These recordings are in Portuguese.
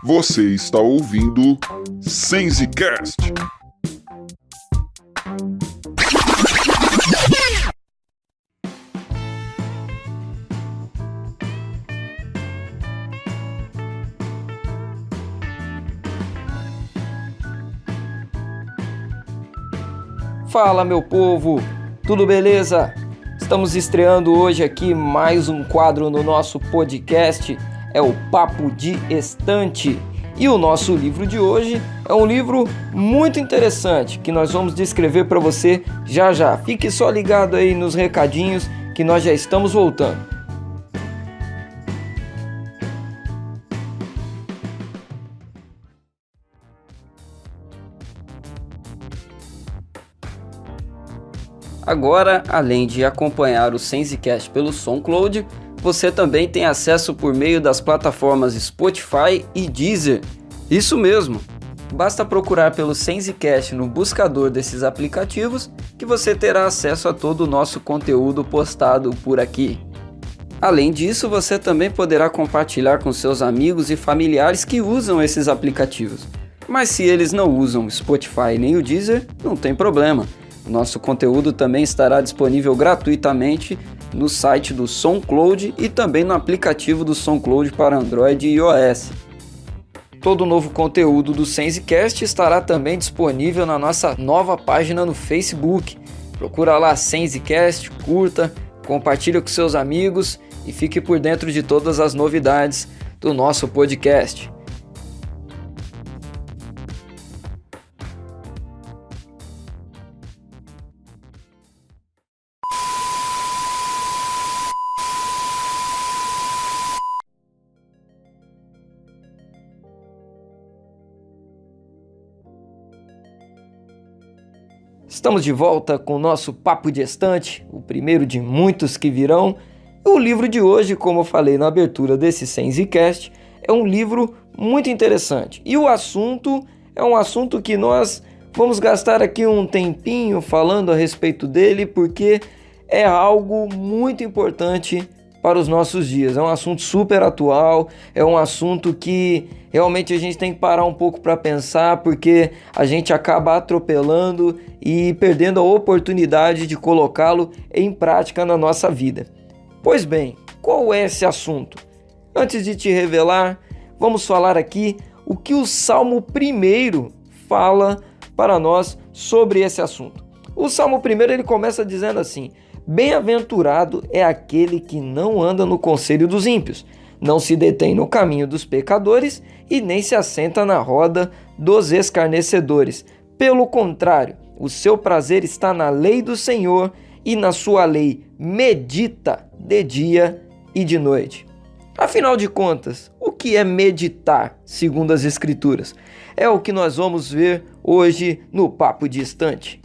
Você está ouvindo SenseCast. Fala, meu povo, tudo beleza? Estamos estreando hoje aqui mais um quadro no nosso podcast, é o Papo de Estante. E o nosso livro de hoje é um livro muito interessante que nós vamos descrever para você já já. Fique só ligado aí nos recadinhos que nós já estamos voltando. Agora, além de acompanhar o SenseCast pelo SoundCloud, você também tem acesso por meio das plataformas Spotify e Deezer. Isso mesmo! Basta procurar pelo SenseCast no buscador desses aplicativos que você terá acesso a todo o nosso conteúdo postado por aqui. Além disso, você também poderá compartilhar com seus amigos e familiares que usam esses aplicativos. Mas se eles não usam o Spotify nem o Deezer, não tem problema. Nosso conteúdo também estará disponível gratuitamente no site do SoundCloud e também no aplicativo do SoundCloud para Android e iOS. Todo o novo conteúdo do SenseCast estará também disponível na nossa nova página no Facebook. Procura lá SenseCast, curta, compartilhe com seus amigos e fique por dentro de todas as novidades do nosso podcast. Estamos de volta com o nosso Papo de Estante, o primeiro de muitos que virão. O livro de hoje, como eu falei na abertura desse SenseCast, é um livro muito interessante. E o assunto é um assunto que nós vamos gastar aqui um tempinho falando a respeito dele, porque é algo muito importante para os nossos dias. É um assunto super atual, é um assunto que realmente a gente tem que parar um pouco para pensar, porque a gente acaba atropelando e perdendo a oportunidade de colocá-lo em prática na nossa vida. Pois bem, qual é esse assunto? Antes de te revelar, vamos falar aqui o que o Salmo 1 fala para nós sobre esse assunto. O Salmo 1 ele começa dizendo assim: bem-aventurado é aquele que não anda no conselho dos ímpios, não se detém no caminho dos pecadores e nem se assenta na roda dos escarnecedores. Pelo contrário, o seu prazer está na lei do Senhor e na sua lei medita de dia e de noite. Afinal de contas, o que é meditar, segundo as Escrituras? É o que nós vamos ver hoje no Papo de Estante.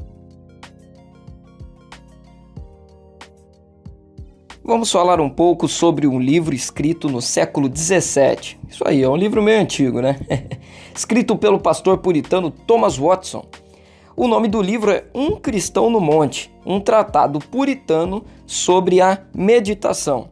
Vamos falar um pouco sobre um livro escrito no século XVII. Isso aí, é um livro meio antigo, né? Escrito pelo pastor puritano Thomas Watson. O nome do livro é Um Cristão no Monte, um tratado puritano sobre a meditação.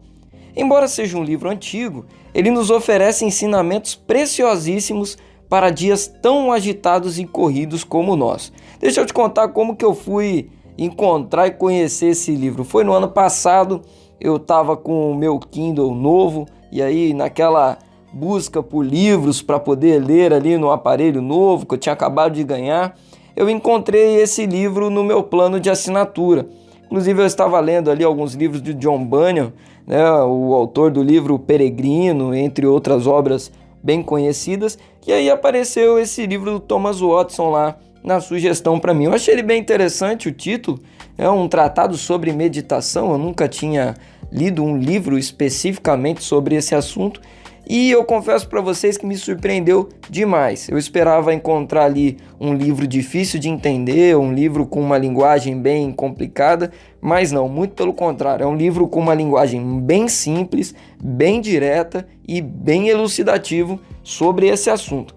Embora seja um livro antigo, ele nos oferece ensinamentos preciosíssimos para dias tão agitados e corridos como o nosso. Deixa eu te contar como que eu fui encontrar e conhecer esse livro. Foi no ano passado. Eu estava com o meu Kindle novo e aí naquela busca por livros para poder ler ali no aparelho novo que eu tinha acabado de ganhar, eu encontrei esse livro no meu plano de assinatura. Inclusive eu estava lendo ali alguns livros de John Bunyan, né, o autor do livro Peregrino, entre outras obras bem conhecidas, e aí apareceu esse livro do Thomas Watson lá na sugestão para mim. Eu achei ele bem interessante, o título é um tratado sobre meditação. Eu nunca tinha lido um livro especificamente sobre esse assunto e eu confesso para vocês que me surpreendeu demais. Eu esperava encontrar ali um livro difícil de entender, um livro com uma linguagem bem complicada, mas não, muito pelo contrário, é um livro com uma linguagem bem simples, bem direta e bem elucidativo sobre esse assunto.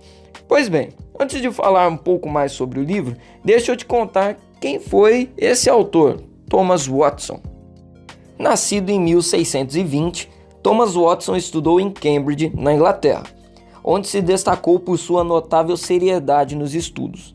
Pois bem, antes de falar um pouco mais sobre o livro, deixa eu te contar quem foi esse autor, Thomas Watson. Nascido em 1620, Thomas Watson estudou em Cambridge, na Inglaterra, onde se destacou por sua notável seriedade nos estudos.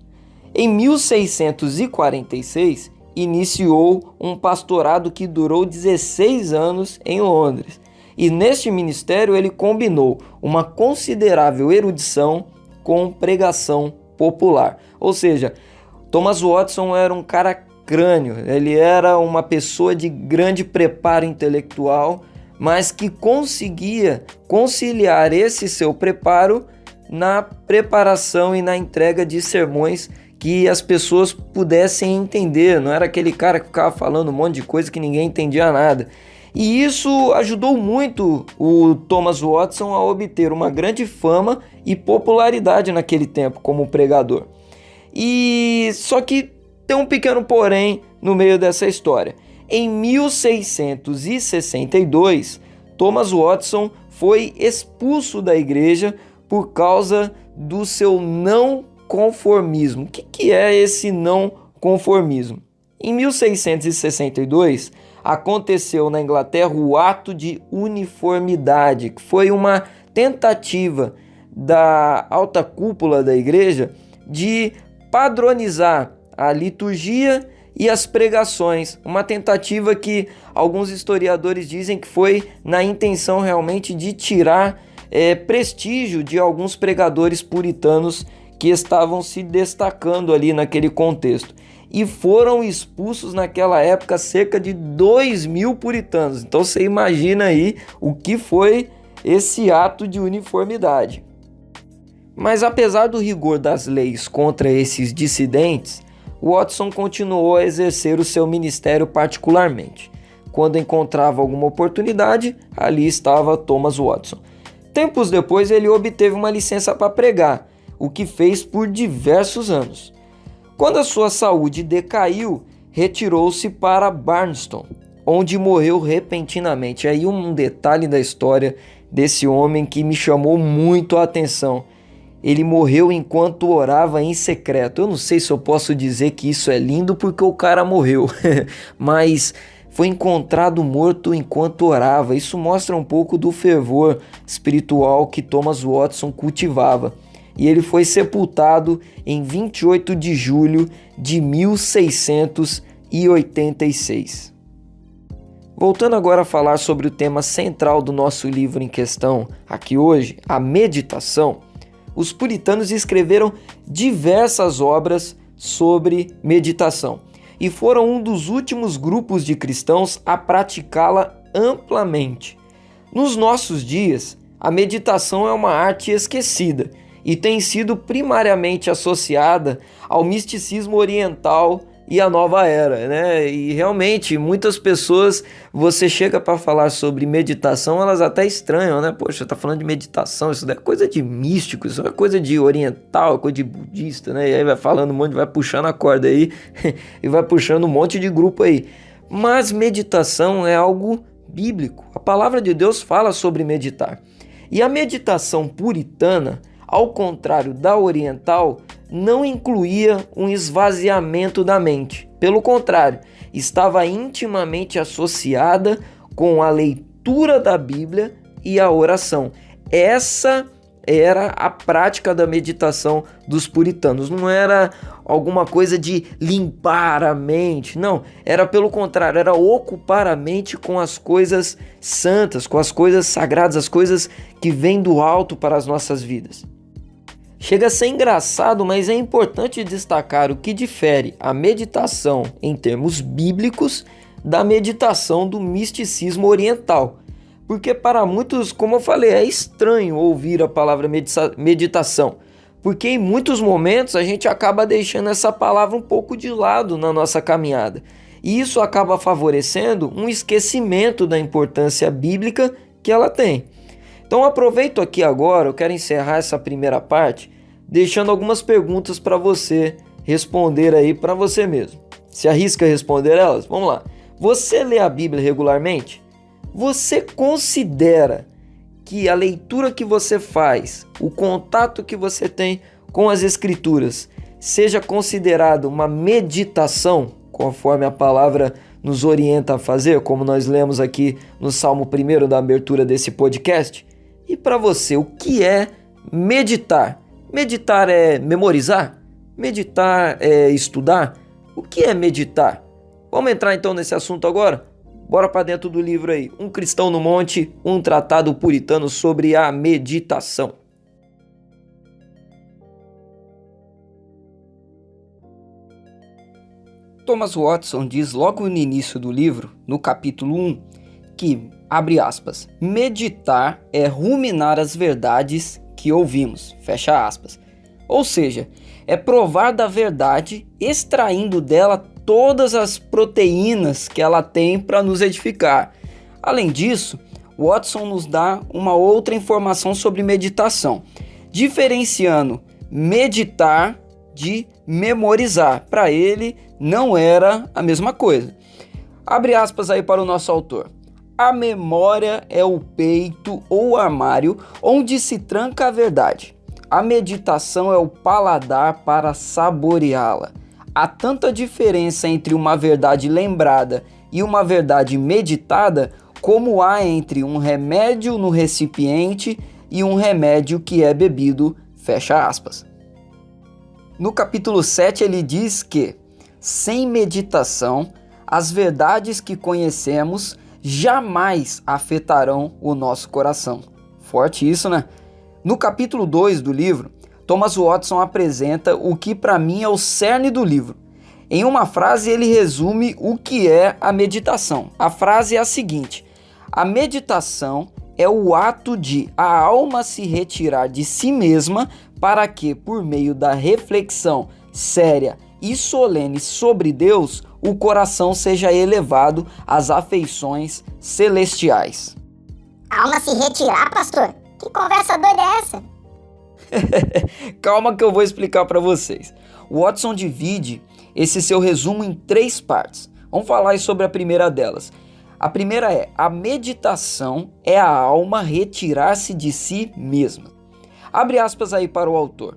Em 1646, iniciou um pastorado que durou 16 anos em Londres. E neste ministério ele combinou uma considerável erudição com pregação popular. Ou seja, Thomas Watson era um cara crânio, ele era uma pessoa de grande preparo intelectual, mas que conseguia conciliar esse seu preparo na preparação e na entrega de sermões que as pessoas pudessem entender. Não era aquele cara que ficava falando um monte de coisa que ninguém entendia nada. E isso ajudou muito o Thomas Watson a obter uma grande fama e popularidade naquele tempo como pregador. E só que tem um pequeno porém no meio dessa história. Em 1662, Thomas Watson foi expulso da igreja por causa do seu não conformismo. O que é esse não conformismo? Em 1662, aconteceu na Inglaterra o Ato de Uniformidade, que foi uma tentativa da alta cúpula da igreja de padronizar a liturgia e as pregações, uma tentativa que alguns historiadores dizem que foi na intenção realmente de tirar prestígio de alguns pregadores puritanos que estavam se destacando ali naquele contexto. E foram expulsos naquela época cerca de 2.000 puritanos. Então você imagina aí o que foi esse ato de uniformidade. Mas apesar do rigor das leis contra esses dissidentes, Watson continuou a exercer o seu ministério particularmente. Quando encontrava alguma oportunidade, ali estava Thomas Watson. Tempos depois ele obteve uma licença para pregar, o que fez por diversos anos. Quando a sua saúde decaiu, retirou-se para Barnston, onde morreu repentinamente. Aí um detalhe da história desse homem que me chamou muito a atenção. Ele morreu enquanto orava em secreto. Eu não sei se eu posso dizer que isso é lindo porque o cara morreu, mas foi encontrado morto enquanto orava. Isso mostra um pouco do fervor espiritual que Thomas Watson cultivava. E ele foi sepultado em 28 de julho de 1686. Voltando agora a falar sobre o tema central do nosso livro em questão aqui hoje, a meditação, os puritanos escreveram diversas obras sobre meditação e foram um dos últimos grupos de cristãos a praticá-la amplamente. Nos nossos dias, a meditação é uma arte esquecida e tem sido primariamente associada ao misticismo oriental e à nova era, né? E realmente, muitas pessoas, você chega para falar sobre meditação, elas até estranham, né? Poxa, tá falando de meditação, isso é coisa de místico, isso é coisa de oriental, coisa de budista, né? E aí vai falando um monte, vai puxando a corda aí e vai puxando um monte de grupo aí. Mas meditação é algo bíblico. A palavra de Deus fala sobre meditar. E a meditação puritana, ao contrário da oriental, não incluía um esvaziamento da mente. Pelo contrário, estava intimamente associada com a leitura da Bíblia e a oração. Essa era a prática da meditação dos puritanos. Não era alguma coisa de limpar a mente, não. Era pelo contrário, era ocupar a mente com as coisas santas, com as coisas sagradas, as coisas que vêm do alto para as nossas vidas. Chega a ser engraçado, mas é importante destacar o que difere a meditação em termos bíblicos da meditação do misticismo oriental. Porque para muitos, como eu falei, é estranho ouvir a palavra meditação. Porque em muitos momentos a gente acaba deixando essa palavra um pouco de lado na nossa caminhada. E isso acaba favorecendo um esquecimento da importância bíblica que ela tem. Então aproveito aqui agora, eu quero encerrar essa primeira parte deixando algumas perguntas para você responder aí para você mesmo. Se arrisca a responder elas? Vamos lá. Você lê a Bíblia regularmente? Você considera que a leitura que você faz, o contato que você tem com as Escrituras, seja considerado uma meditação, conforme a palavra nos orienta a fazer, como nós lemos aqui no Salmo 1 da abertura desse podcast? E para você, o que é meditar. Meditar é memorizar? Meditar é estudar? O que é meditar? Vamos entrar então nesse assunto agora? Bora para dentro do livro aí. Um Cristão no Monte, um tratado puritano sobre a meditação. Thomas Watson diz logo no início do livro, no capítulo 1, que, abre aspas, meditar é ruminar as verdades que ouvimos, fecha aspas. Ou seja, é provar da verdade, extraindo dela todas as proteínas que ela tem para nos edificar. Além disso, Watson nos dá uma outra informação sobre meditação, diferenciando meditar de memorizar. Para ele, não era a mesma coisa. Abre aspas aí para o nosso autor. A memória é o peito ou armário onde se tranca a verdade. A meditação é o paladar para saboreá-la. Há tanta diferença entre uma verdade lembrada e uma verdade meditada como há entre um remédio no recipiente e um remédio que é bebido, fecha aspas. No capítulo 7 ele diz que, sem meditação, as verdades que conhecemos jamais afetarão o nosso coração. Forte isso, né? No capítulo 2 do livro, Thomas Watson apresenta o que para mim é o cerne do livro. Em uma frase ele resume o que é a meditação. A frase é a seguinte: a meditação é o ato de a alma se retirar de si mesma para que, por meio da reflexão séria e solene sobre Deus, o coração seja elevado às afeições celestiais. A alma se retirar, pastor? Que conversa doida é essa? Calma que eu vou explicar para vocês. Watson divide esse seu resumo em 3 partes. Vamos falar sobre a primeira delas. A primeira é: a meditação é a alma retirar-se de si mesma. Abre aspas aí para o autor.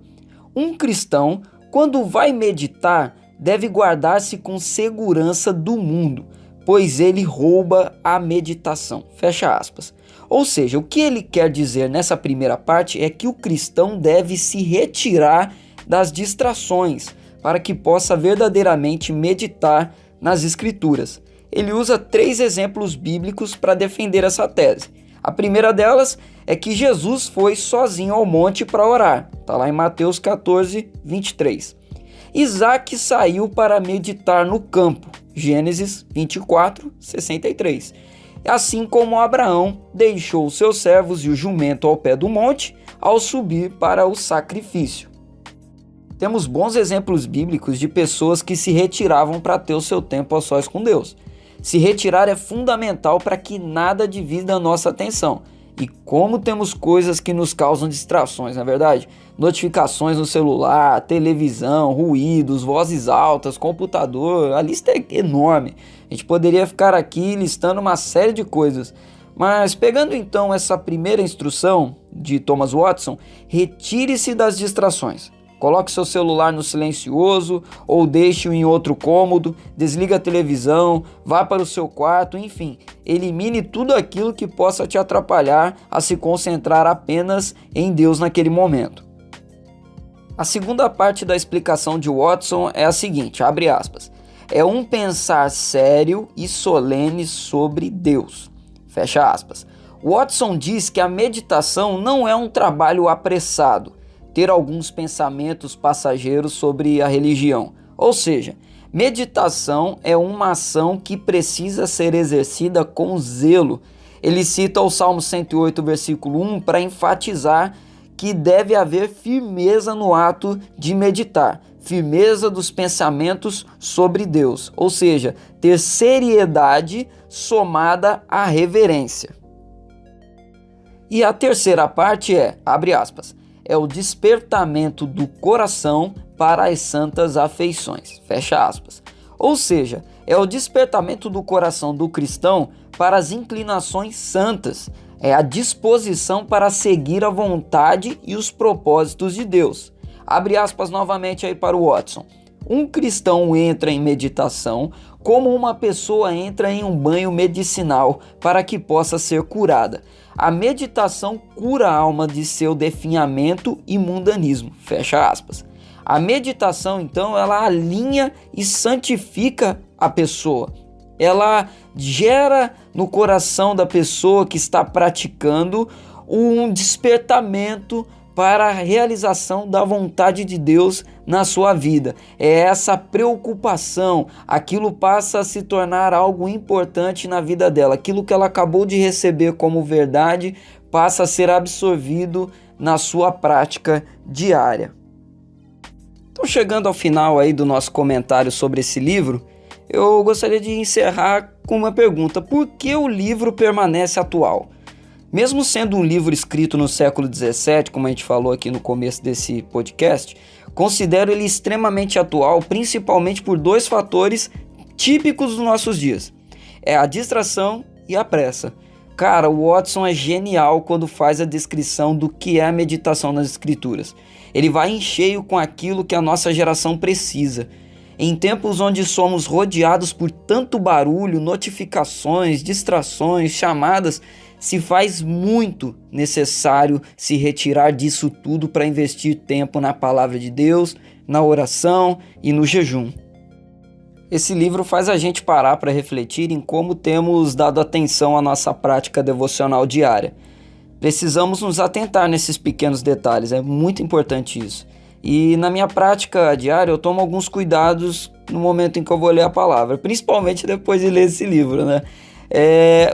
Um cristão, quando vai meditar, deve guardar-se com segurança do mundo, pois ele rouba a meditação. Fecha aspas. Ou seja, o que ele quer dizer nessa primeira parte é que o cristão deve se retirar das distrações para que possa verdadeiramente meditar nas Escrituras. Ele usa 3 exemplos bíblicos para defender essa tese. A primeira delas é que Jesus foi sozinho ao monte para orar. Está lá em Mateus 14, 23. Isaac saiu para meditar no campo. Gênesis 24, 63. Assim como Abraão deixou os seus servos e o jumento ao pé do monte ao subir para o sacrifício. Temos bons exemplos bíblicos de pessoas que se retiravam para ter o seu tempo a sós com Deus. Se retirar é fundamental para que nada divida a nossa atenção. E como temos coisas que nos causam distrações, não é verdade? Notificações no celular, televisão, ruídos, vozes altas, computador, a lista é enorme. A gente poderia ficar aqui listando uma série de coisas. Mas pegando então essa primeira instrução de Thomas Watson, retire-se das distrações. Coloque seu celular no silencioso ou deixe-o em outro cômodo, desligue a televisão, vá para o seu quarto, enfim, elimine tudo aquilo que possa te atrapalhar a se concentrar apenas em Deus naquele momento. A segunda parte da explicação de Watson é a seguinte, abre aspas, é um pensar sério e solene sobre Deus, fecha aspas. Watson diz que a meditação não é um trabalho apressado, ter alguns pensamentos passageiros sobre a religião. Ou seja, meditação é uma ação que precisa ser exercida com zelo. Ele cita o Salmo 108, versículo 1, para enfatizar que deve haver firmeza no ato de meditar, firmeza dos pensamentos sobre Deus, ou seja, ter seriedade somada à reverência. E a terceira parte é, abre aspas, é o despertamento do coração para as santas afeições, fecha aspas. Ou seja, é o despertamento do coração do cristão para as inclinações santas, é a disposição para seguir a vontade e os propósitos de Deus. Abre aspas novamente aí para o Watson. Um cristão entra em meditação como uma pessoa entra em um banho medicinal para que possa ser curada. A meditação cura a alma de seu definhamento e mundanismo, fecha aspas. A meditação, então, ela alinha e santifica a pessoa. Ela gera no coração da pessoa que está praticando um despertamento para a realização da vontade de Deus na sua vida. É essa preocupação, aquilo passa a se tornar algo importante na vida dela. Aquilo que ela acabou de receber como verdade passa a ser absorvido na sua prática diária. Então, chegando ao final aí do nosso comentário sobre esse livro, eu gostaria de encerrar com uma pergunta: por que o livro permanece atual? Mesmo sendo um livro escrito no século XVII, como a gente falou aqui no começo desse podcast, considero ele extremamente atual, principalmente por dois fatores típicos dos nossos dias. É a distração e a pressa. Cara, o Watson é genial quando faz a descrição do que é a meditação nas escrituras. Ele vai em cheio com aquilo que a nossa geração precisa. Em tempos onde somos rodeados por tanto barulho, notificações, distrações, chamadas, se faz muito necessário se retirar disso tudo para investir tempo na palavra de Deus, na oração e no jejum. Esse livro faz a gente parar para refletir em como temos dado atenção à nossa prática devocional diária. Precisamos nos atentar nesses pequenos detalhes, é muito importante isso. E na minha prática diária eu tomo alguns cuidados no momento em que eu vou ler a palavra, principalmente depois de ler esse livro, né?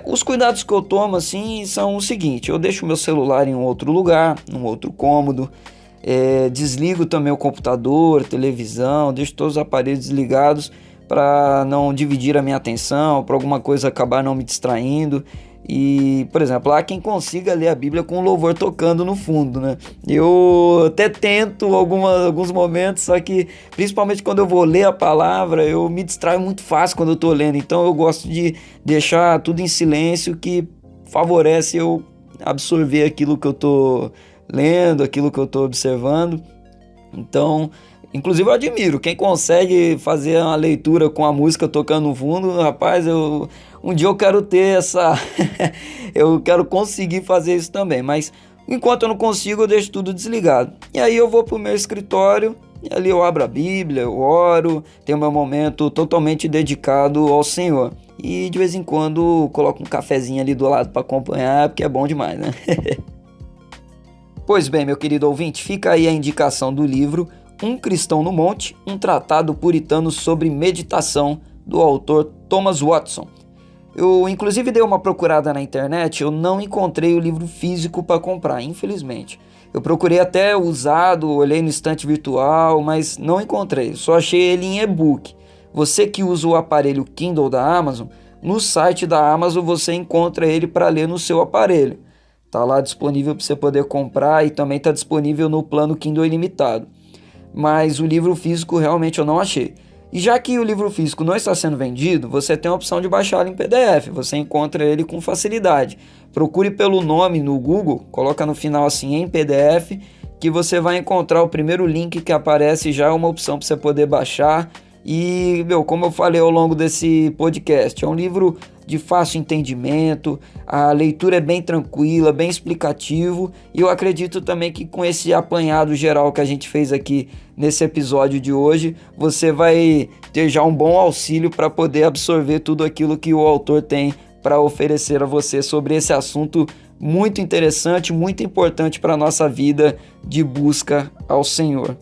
Os cuidados que eu tomo assim são o seguinte: eu deixo meu celular em um outro lugar, num outro cômodo, desligo também o computador, televisão, deixo todos os aparelhos desligados para não dividir a minha atenção, para alguma coisa acabar não me distraindo. E, por exemplo, há quem consiga ler a Bíblia com o louvor tocando no fundo, né? Eu até tento alguns momentos, só que principalmente quando eu vou ler a palavra, eu me distraio muito fácil quando eu tô lendo. Então eu gosto de deixar tudo em silêncio, que favorece eu absorver aquilo que eu tô lendo, aquilo que eu tô observando. Então, inclusive eu admiro quem consegue fazer uma leitura com a música tocando no fundo. Rapaz, um dia eu quero ter essa... eu quero conseguir fazer isso também, mas enquanto eu não consigo, eu deixo tudo desligado. E aí eu vou pro meu escritório, e ali eu abro a Bíblia, eu oro, tenho meu momento totalmente dedicado ao Senhor. E de vez em quando coloco um cafezinho ali do lado para acompanhar, porque é bom demais, né? Pois bem, meu querido ouvinte, fica aí a indicação do livro Um Cristão no Monte, um tratado puritano sobre meditação, do autor Thomas Watson. Eu inclusive dei uma procurada na internet, eu não encontrei o livro físico para comprar, infelizmente. Eu procurei até usado, olhei no estante virtual, mas não encontrei, só achei ele em e-book. Você que usa o aparelho Kindle da Amazon, no site da Amazon você encontra ele para ler no seu aparelho. Tá lá disponível para você poder comprar e também está disponível no plano Kindle ilimitado. Mas o livro físico realmente eu não achei. E já que o livro físico não está sendo vendido, você tem a opção de baixá-lo em PDF, você encontra ele com facilidade. Procure pelo nome no Google, coloca no final assim em PDF, que você vai encontrar o primeiro link que aparece, já é uma opção para você poder baixar. E, como eu falei ao longo desse podcast, é um livro de fácil entendimento, a leitura é bem tranquila, bem explicativo, e eu acredito também que com esse apanhado geral que a gente fez aqui nesse episódio de hoje, você vai ter já um bom auxílio para poder absorver tudo aquilo que o autor tem para oferecer a você sobre esse assunto muito interessante, muito importante para a nossa vida de busca ao Senhor.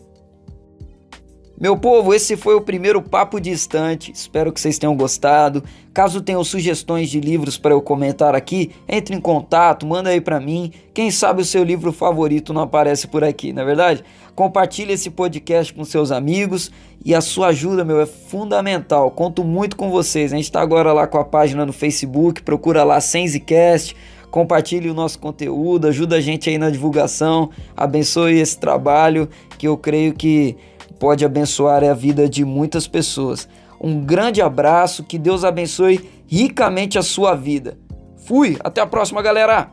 Meu povo, esse foi o primeiro Papo de Estante, espero que vocês tenham gostado. Caso tenham sugestões de livros para eu comentar aqui, entre em contato, manda aí para mim. Quem sabe o seu livro favorito não aparece por aqui, não é verdade? Compartilhe esse podcast com seus amigos e a sua ajuda, é fundamental. Conto muito com vocês. A gente está agora lá com a página no Facebook, procura lá SenziCast. Compartilhe o nosso conteúdo, ajuda a gente aí na divulgação, abençoe esse trabalho que eu creio que pode abençoar a vida de muitas pessoas. Um grande abraço, que Deus abençoe ricamente a sua vida. Fui, até a próxima, galera!